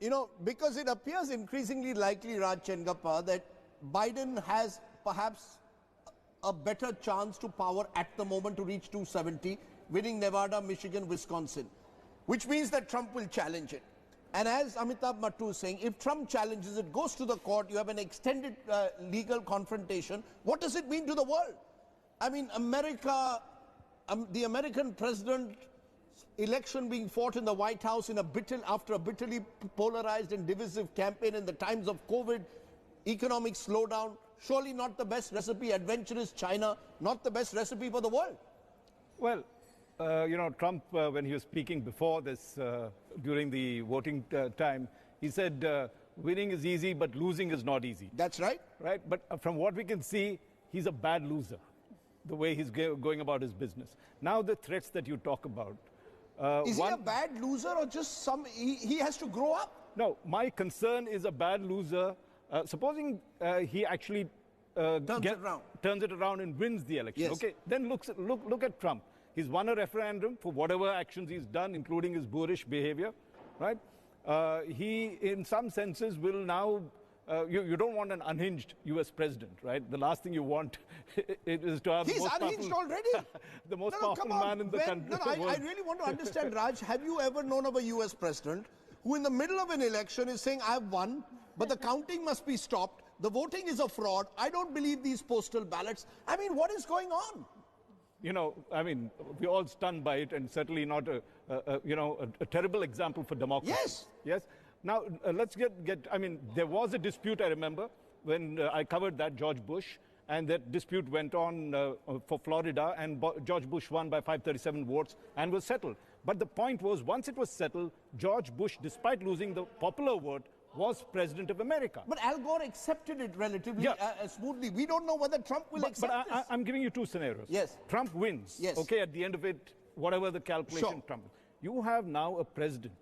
You know, because it appears increasingly likely, Raj Chengappa, that Biden has perhaps a better chance to power at the moment to reach 270, winning Nevada, Michigan, Wisconsin, which means that Trump will challenge it. And as Amitabh Mattu is saying, if Trump challenges it, goes to the court, you have an extended legal confrontation. What does it mean to the world? I mean, America, the American president election being fought in the White House in after a bitterly polarized and divisive campaign in the times of COVID, economic slowdown, surely not the best recipe. Adventurous China, not the best recipe for the world. Well, you know, Trump, when he was speaking before this, during the voting time, he said, winning is easy, but losing is not easy. That's right. Right? But from what we can see, he's a bad loser, the way he's going about his business. Now, the threats that you talk about. Is he a bad loser or just he has to grow up? No, my concern is a bad loser. Supposing he actually turns it around and wins the election. Yes. Okay, then look at Trump. He's won a referendum for whatever actions he's done, including his boorish behavior, right? He, in some senses, will now. You don't want an unhinged U.S. president, right? The last thing you want is to have the most unhinged already. The most powerful man in the country. No, I really want to understand, Raj. Have you ever known of a U.S. president who, in the middle of an election, is saying, "I've won, but the counting must be stopped. The voting is a fraud. I don't believe these postal ballots." I mean, what is going on? You know, I mean, we're all stunned by it, and certainly not a terrible example for democracy. Yes. Yes. Now, let's I mean, there was a dispute, I remember, when I covered that, George Bush, and that dispute went on for Florida, and George Bush won by 537 votes and was settled. But the point was, once it was settled, George Bush, despite losing the popular vote, was president of America. But Al Gore accepted it relatively smoothly. We don't know whether Trump will accept this. I'm giving you two scenarios. Yes. Trump wins. Yes. Okay, at the end of it, whatever the calculation, Trump. You have now a president,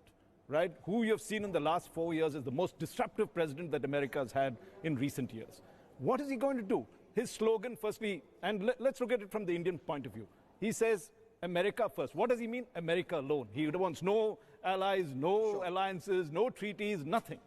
right, who you have seen in the last 4 years as the most disruptive president that America has had in recent years. What is he going to do? His slogan, firstly, and let's look at it from the Indian point of view. He says, America first. What does he mean? America alone. He wants no allies, no alliances, no treaties, nothing.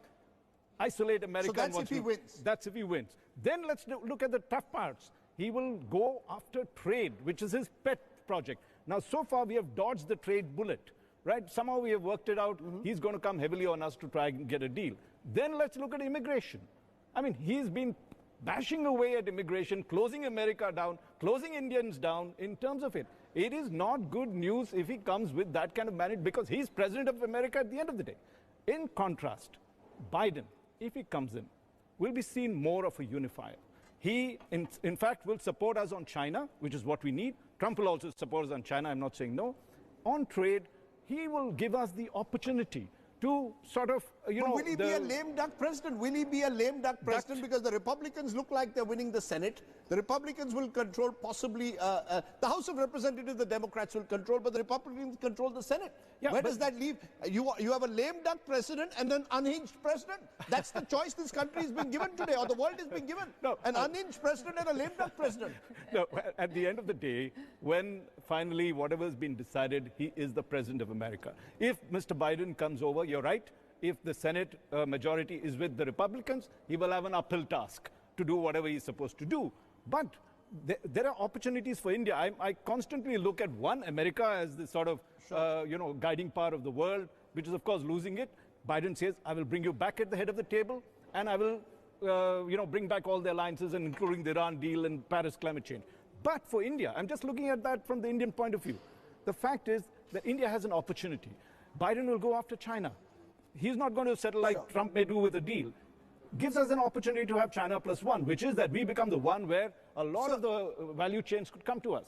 Isolate America. So that's if he wins. That's if he wins. Then let's look at the tough parts. He will go after trade, which is his pet project. Now, so far, we have dodged the trade bullet. Right? Somehow we have worked it out. He's going to come heavily on us to try and get a deal. Then let's look at immigration. I mean, he's been bashing away at immigration, closing America down, closing Indians down in terms of it. It is not good news if he comes with that kind of mandate because he's president of America at the end of the day. In contrast, Biden, if he comes in, will be seen more of a unifier. He, in fact, will support us on China, which is what we need. Trump will also support us on China. I'm not saying no. On trade, he will give us the opportunity to sort of, will he be a lame duck president? Will he be a lame duck president? Because the Republicans look like they're winning the Senate. The Republicans will control possibly the House of Representatives, the Democrats will control, but the Republicans control the Senate. Yeah, where does that leave? You have a lame duck president and an unhinged president. That's the choice this country has been given today, or the world has been given. No, an unhinged president and a lame duck president. No, at the end of the day, when finally whatever has been decided, he is the president of America. If Mr. Biden comes over, you're right. If the Senate majority is with the Republicans, he will have an uphill task to do whatever he's supposed to do. But there are opportunities for India. I constantly look at America as the sort of, guiding part of the world, which is, of course, losing it. Biden says, I will bring you back at the head of the table, and I will, bring back all the alliances, and including the Iran deal and Paris climate change. But for India, I'm just looking at that from the Indian point of view. The fact is that India has an opportunity. Biden will go after China. He's not going to settle like Trump may do with a deal. Gives us an opportunity to have China plus one, which is that we become the one where a lot of the value chains could come to us.